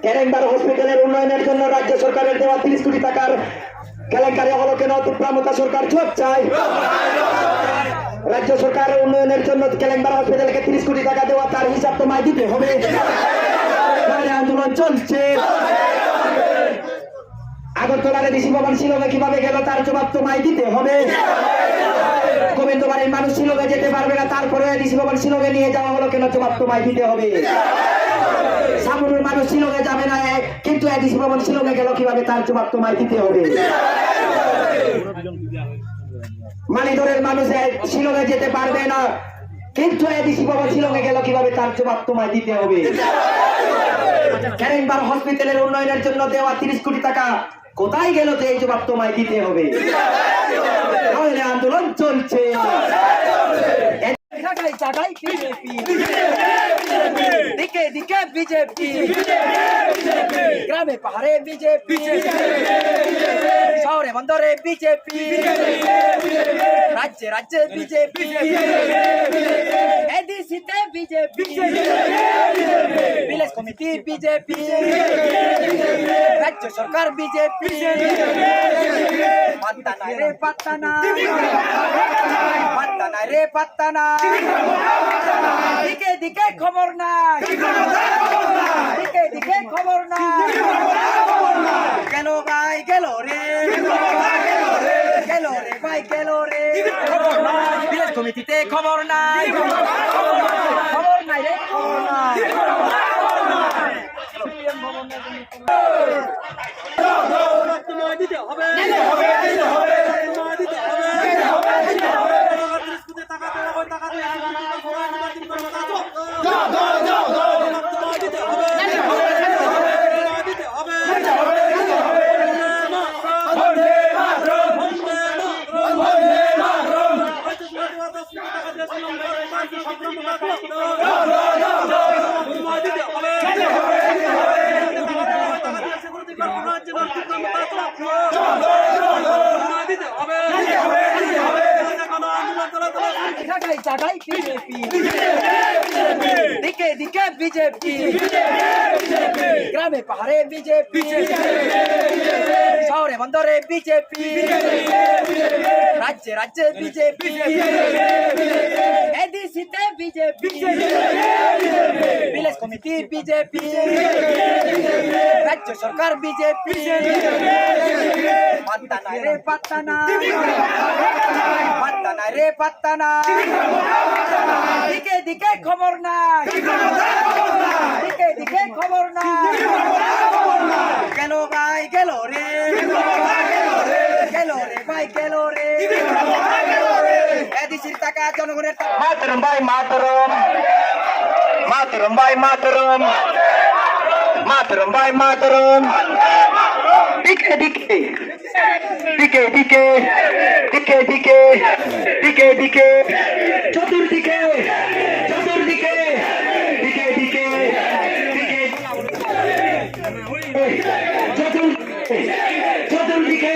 কেরেঙ্গার হসপিটালের উন্নয়নের জন্য রাজ্য সরকারের দেওয়া 30 কোটি টাকার কেলেঙ্কারি হলো কেন? তুপ্রামতা সরকার জবাব চায়। রাজ্য সরকারের উন্নয়নের জন্য কেলেঙ্গার হসপিটালকে 30 কোটি টাকা দেওয়া, তার হিসাব তোমায় দিতে হবে। আন্দোলন চলছে। আগরতলার ডিসি ভবন শিলংয়ে কিভাবে গেল তার জবাব তোমায় দিতে হবে। গোবিন্দবাড়ির মানুষ শিলংয়ে যেতে পারবে না, তারপরে ডিসি ভবন শিলংয়ে নিয়ে যাওয়া হলো কেন? জবাব তোমায় দিতে হবে। সামনের মানুষ শিলংয়ে যাবে না, কিন্তু ডিসি ভবন শিলংয়ে গেল কিভাবে তার জবাব তোমায় দিতে হবে। মানিদরের মানুষ শিলংয়ে যেতে পারবে না, কিন্তু ডিসি ভবন শিলংয়ে গেল কিভাবে তার জবাব তোমায় দিতে হবে। কেরেঙ্গার হসপিটালের উন্নয়নের জন্য দেওয়া 30 কোটি টাকা কোথায় গেল? তো এই জবাব তোমায় দিতে হবে। তাহলে আন্দোলন চলছে। দিকে দিকে বিজেপি, গ্রামে পাহাড়ে বিজেপি, শহরে বন্দরে বিজেপি, রাজ্যে রাজ্যে বিজেপি, এডিসিতে বিজেপি, ভিলেজ কমিটি বিজেপি, রাজ্য সরকার বিজেপি, পাত্তা নাই রে পাত্তা নাই, পাত্তা নাই রে পাত্তা নাই, দিকে দিকে খবর নাই, দিকে দিকে খবর নাই, গেল ভাই গেল রে, গেল রে ভাই গেল রে, ভিলেজ কমিটিতে খবর নাই, খবর নাই রে খবর নাই। দিকে দিকে বিজেপি, গ্রামে পাহাড়ে বিজেপি, শহরে বন্দরে বিজেপি, রাজ্যে রাজ্যে বিজেপি, এডিসিতে বিজেপি, ভিলেজ কমিটি বিজেপি, রাজ্য সরকার বিজেপি, পাত্তা নাই রে পাত্তা নাই, পাত্তা নাই রে পাত্তা নাই, দিকে দিকে খবর নাই, দিকে দিকে খবর নাই, গেল ভাই গেল রে, গেল রে ভাই গেল রে, এডিসির টাকা জনগণের টাকা। মাতরম ভাই মাতরম, মাতরম ভাই মাতরম, মাতরম ভাই মাতরম, দিকে দিকে দিকে দিকে দিকে দিকে দিকে দিকে চতুর্দিকে চতুর্দিকে দিকে দিকে দিকে চতুর্দিকে চতুর্দিকে